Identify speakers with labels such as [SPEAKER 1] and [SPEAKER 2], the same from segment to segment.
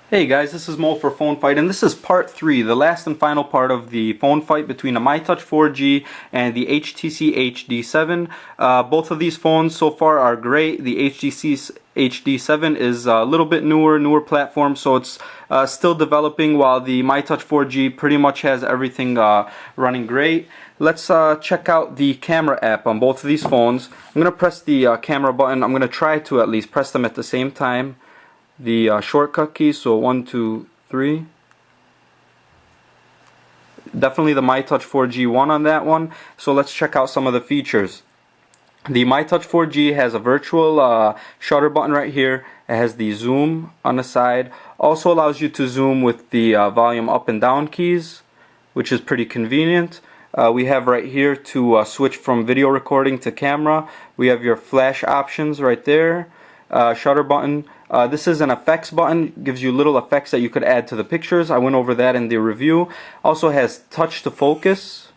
[SPEAKER 1] Hey guys, this is Mo for Phonefight, and this is part 3, the last and final part of the phone fight between the Mytouch 4G and the HTC HD7. Both of these phones so far are great. The HTC HD7 is a little bit newer platform, so it's still developing, while the Mytouch 4G pretty much has everything running great. Let's check out the camera app on both of these phones. I'm going to press the camera button. I'm going to try to at least press them at the same time. The shortcut keys, so 1, 2, 3. Definitely the Mytouch 4G won on that one. So let's check out some of the features. The Mytouch 4G has a virtual shutter button right here. It has the zoom on the side. Also allows you to zoom with the volume up and down keys, which is pretty convenient. We have right here to switch from video recording to camera. We have your flash options right there. Shutter button. This is an effects button, gives you little effects that you could add to the pictures. I went over that in the review. Also has touch to focus,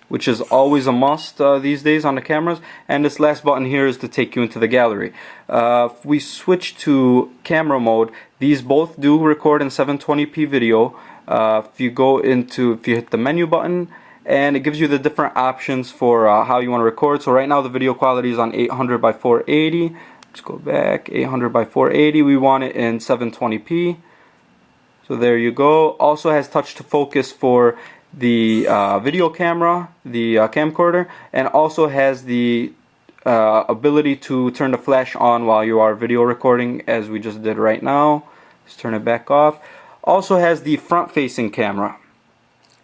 [SPEAKER 1] which is always a must these days on the cameras. And this last button here is to take you into the gallery. If we switch to camera mode, these both do record in 720p video. If you hit the menu button, and it gives you the different options for how you want to record. So right now the video quality is on 800 by 480. Let's go back, 800 by 480. We want it in 720p. So there you go. Also has touch to focus for the video camera, the camcorder, and also has the ability to turn the flash on while you are video recording, as we just did right now. Let's turn it back off. Also has the front-facing camera.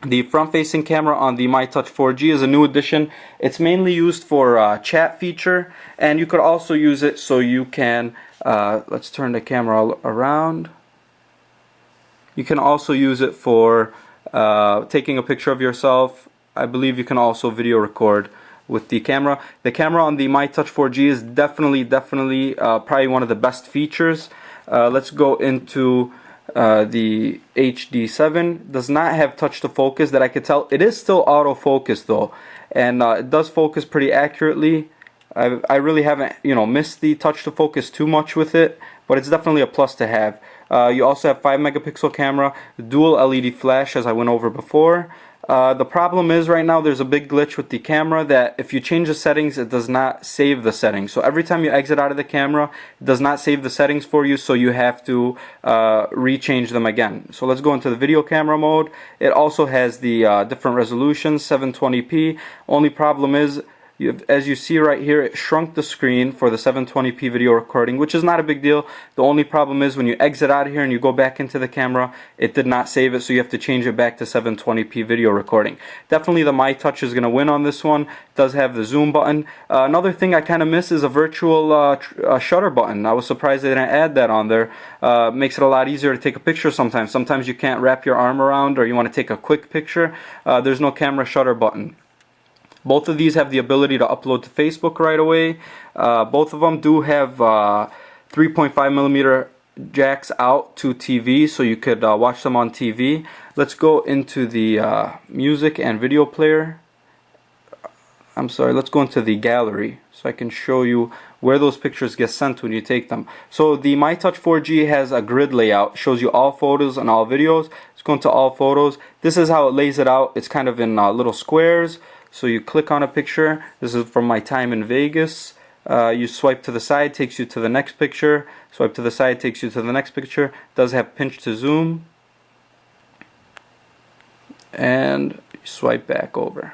[SPEAKER 1] The front-facing camera on the Mytouch 4G is a new addition. It's mainly used for chat feature, and you could also use it so you can, let's turn the camera around. You can also use it for taking a picture of yourself. I believe you can also video record with the camera. The camera on the Mytouch 4G is definitely probably one of the best features. Let's go into the HD7. Does not have touch to focus that I could tell. It is still autofocus though, and it does focus pretty accurately. I really haven't missed the touch to focus too much with it, but it's definitely a plus to have. You also have 5 megapixel camera, dual LED flash, as I went over before. The problem is right now there's a big glitch with the camera that if you change the settings, it does not save the settings. So every time you exit out of the camera, it does not save the settings for you, so you have to rechange them again. So let's go into the video camera mode. It also has the different resolutions, 720p. Only problem is, as you see right here, it shrunk the screen for the 720p video recording, which is not a big deal. The only problem is when you exit out of here and you go back into the camera, it did not save it, so you have to change it back to 720p video recording. Definitely the Mytouch is going to win on this one. It does have the zoom button. Another thing I kind of miss is a virtual shutter button. I was surprised they didn't add that on there. Makes it a lot easier to take a picture sometimes. Sometimes you can't wrap your arm around, or you want to take a quick picture. There's no camera shutter button. Both of these have the ability to upload to Facebook right away. Both of them do have 3.5mm jacks out to TV, so you could watch them on TV. Let's go into the music and video player. I'm sorry, let's go into the gallery so I can show you where those pictures get sent when you take them. So the Mytouch 4G has a grid layout, shows you all photos and all videos. Let's go into all photos. This is how it lays it out. It's kind of in little squares. So you click on a picture. This is from my time in Vegas. You swipe to the side, takes you to the next picture. Swipe to the side, takes you to the next picture. It does have pinch to zoom. And you swipe back over.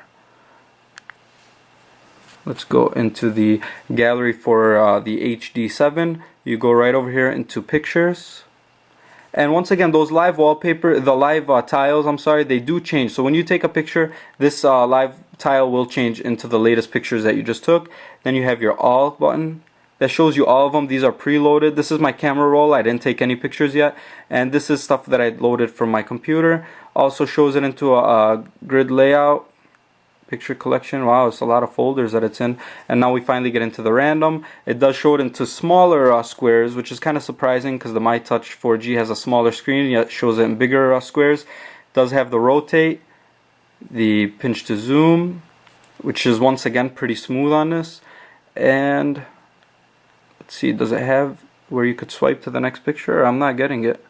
[SPEAKER 1] Let's go into the gallery for the HD7. You go right over here into pictures. And once again, those live wallpaper, the live tiles, I'm sorry, they do change. So when you take a picture, this live tile will change into the latest pictures that you just took. Then you have your all button that shows you all of them. These are preloaded. This is my camera roll. I didn't take any pictures yet. And this is stuff that I loaded from my computer. Also shows it into a grid layout. Picture collection. Wow, it's a lot of folders that it's in. And now we finally get into the random. It does show it into smaller squares, which is kind of surprising because the Mytouch 4G has a smaller screen, yet shows it in bigger squares. It does have the rotate, the pinch to zoom, which is once again pretty smooth on this. And let's see, does it have where you could swipe to the next picture? I'm not getting it.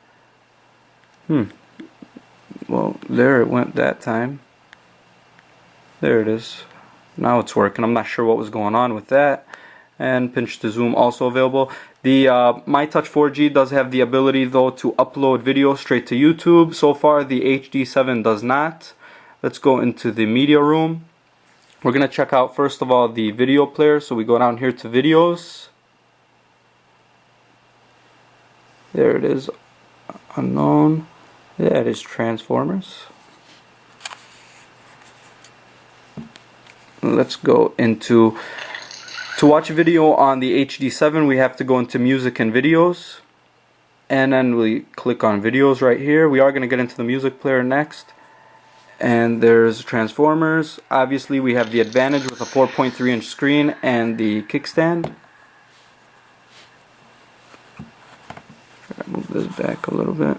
[SPEAKER 1] Well, there it went that time. There it is. Now it's working. I'm not sure what was going on with that. And pinch to zoom also available. The Mytouch 4G does have the ability though to upload video straight to YouTube. So far the HD7 does not. Let's go into the media room. We're going to check out first of all the video player. So we go down here to videos. There it is. Unknown. That is Transformers. Let's go into, to watch a video on the HD7 we have to go into music and videos, and then we click on videos right here. We are going to get into the music player next, and there's Transformers. Obviously we have the advantage with a 4.3 inch screen and the kickstand. Try to move this back a little bit.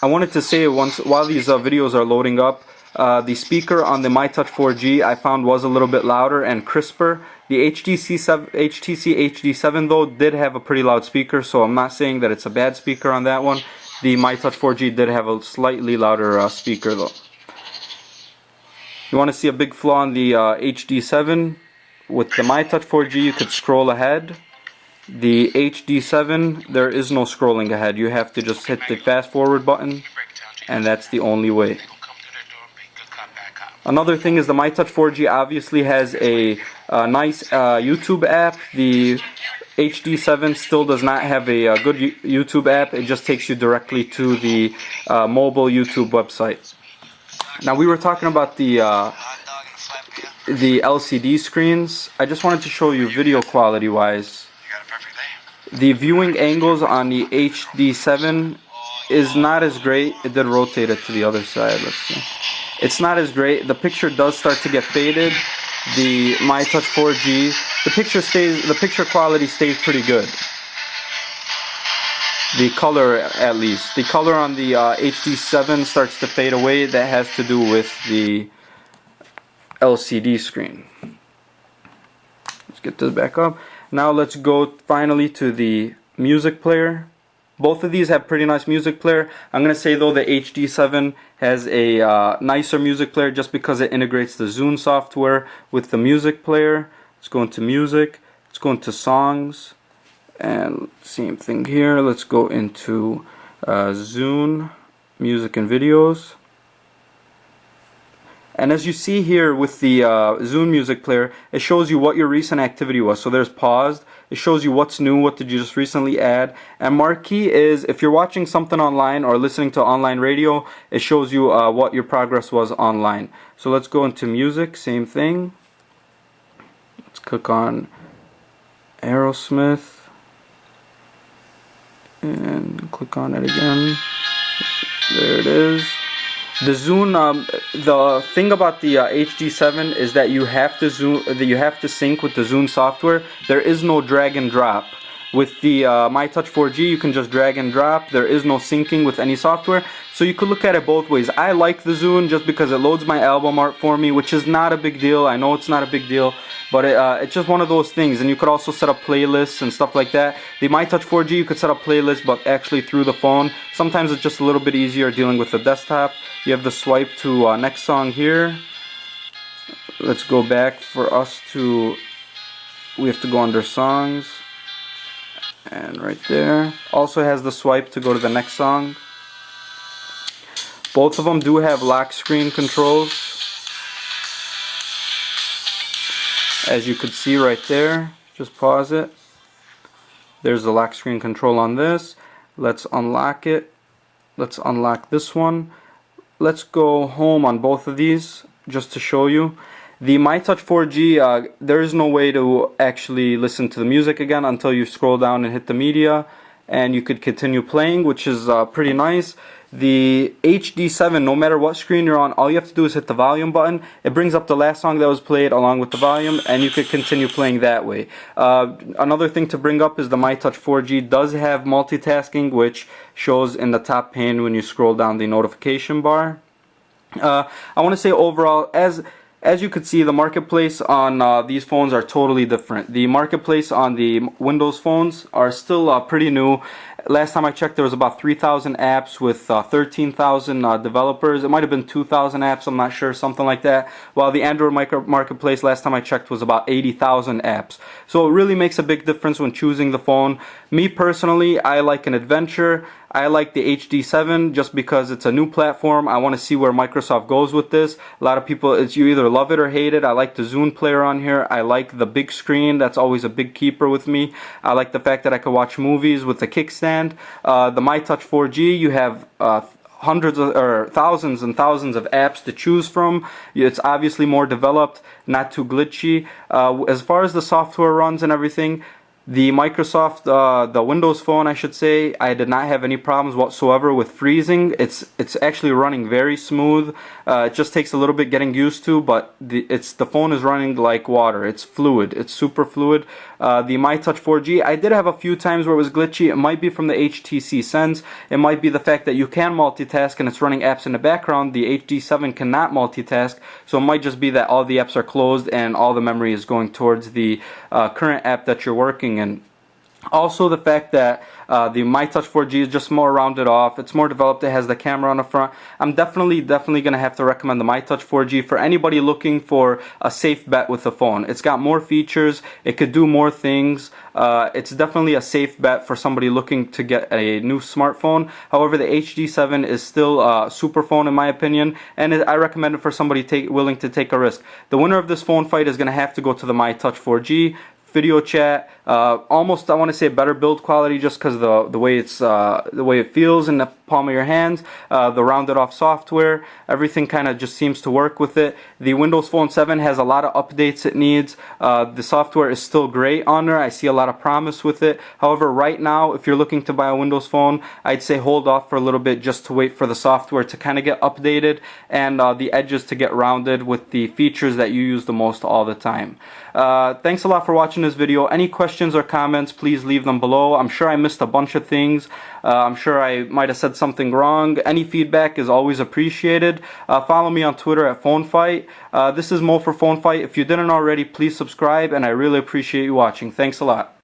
[SPEAKER 1] I wanted to say while these videos are loading up, the speaker on the Mytouch 4G I found was a little bit louder and crisper. The HTC HD7 though did have a pretty loud speaker, so I'm not saying that it's a bad speaker on that one. The Mytouch 4G did have a slightly louder speaker though. You want to see a big flaw in the HD7? With the Mytouch 4G you could scroll ahead. The HD7, there is no scrolling ahead. You have to just hit the fast forward button, and that's the only way. Another thing is the Mytouch 4G obviously has a nice YouTube app. The HD7 still does not have a good YouTube app. It just takes you directly to the mobile YouTube website. Now we were talking about the LCD screens. I just wanted to show you video quality wise. The viewing angles on the HD7 is not as great. It did rotate it to the other side. Let's see. It's not as great. The picture does start to get faded. The Mytouch 4G, the picture quality stays pretty good. The color, at least. The color on the HD7 starts to fade away. That has to do with the LCD screen. Let's get this back up. Now let's go finally to the music player. Both of these have pretty nice music player. I'm going to say though the HD7 has a nicer music player just because it integrates the Zune software with the music player. Let's go into music. Let's go into songs. And same thing here. Let's go into Zune, music and videos. And as you see here with the Zune music player, it shows you what your recent activity was. So there's paused. It shows you what's new, what did you just recently add. And marquee is if you're watching something online or listening to online radio, it shows you what your progress was online. So let's go into music, same thing. Let's click on Aerosmith. And click on it again. There it is. The Zune, the thing about the HD7 is that you have to sync with the Zune software. There is no drag and drop. With the Mytouch 4G, you can just drag and drop. There is no syncing with any software. So you could look at it both ways. I like the Zune just because it loads my album art for me, which is not a big deal. I know it's not a big deal, but it's just one of those things. And you could also set up playlists and stuff like that. The Mytouch 4G, you could set up playlists, but actually through the phone. Sometimes it's just a little bit easier dealing with the desktop. You have the swipe to next song here. Let's go back for us to, we have to go under songs. And right there. Also has the swipe to go to the next song. Both of them do have lock screen controls. As you could see right there. Just pause it. There's the lock screen control on this. Let's unlock it. Let's unlock this one. Let's go home on both of these just to show you. The Mytouch 4G, there is no way to actually listen to the music again until you scroll down and hit the media, and you could continue playing, which is pretty nice. The HD7, no matter what screen you're on, all you have to do is hit the volume button. It brings up the last song that was played along with the volume, and you could continue playing that way. Another thing to bring up is the Mytouch 4G does have multitasking, which shows in the top pane when you scroll down the notification bar. I want to say overall, as As you could see, the marketplace on these phones are totally different. The marketplace on the Windows phones are still pretty new. Last time I checked, there was about 3,000 apps with 13,000 developers. It might have been 2,000 apps, I'm not sure, something like that. While the Android marketplace, last time I checked, was about 80,000 apps. So it really makes a big difference when choosing the phone. Me personally, I like an adventure. I like the HD7 just because it's a new platform. I want to see where Microsoft goes with this. A lot of people, it's you either love it or hate it. I like the Zune player on here. I like the big screen. That's always a big keeper with me. I like the fact that I could watch movies with the kickstand. The Mytouch 4G, you have hundreds of, or thousands and thousands of apps to choose from. It's obviously more developed, not too glitchy. As far as the software runs and everything, the Microsoft, the Windows Phone, I should say, I did not have any problems whatsoever with freezing. It's actually running very smooth. It just takes a little bit getting used to, but the phone is running like water. It's fluid. It's super fluid. The Mytouch 4G, I did have a few times where it was glitchy. It might be from the HTC Sense. It might be the fact that you can multitask and it's running apps in the background. The HD7 cannot multitask, so it might just be that all the apps are closed and all the memory is going towards the current app that you're working in. Also, the fact that the Mytouch 4G is just more rounded off. It's more developed. It has the camera on the front. I'm definitely going to have to recommend the Mytouch 4G for anybody looking for a safe bet with the phone. It's got more features. It could do more things. It's definitely a safe bet for somebody looking to get a new smartphone. However, the HD7 is still a super phone in my opinion, and I recommend it for somebody willing to take a risk. The winner of this phone fight is going to have to go to the Mytouch 4G. Video chat, almost I want to say better build quality just because the way it feels in the palm of your hands, the rounded off software, everything kind of just seems to work with it. The Windows Phone 7 has a lot of updates it needs. The software is still great on there. I see a lot of promise with it. However, right now, if you're looking to buy a Windows Phone, I'd say hold off for a little bit just to wait for the software to kind of get updated and the edges to get rounded with the features that you use the most all the time. Thanks a lot for watching this video. Any questions or comments, please leave them below. I'm sure I missed a bunch of things. I'm sure I might have said something wrong. Any feedback is always appreciated. Follow me on Twitter at Phonefight. This is Mo for Phonefight. If you didn't already, please subscribe, and I really appreciate you watching. Thanks a lot.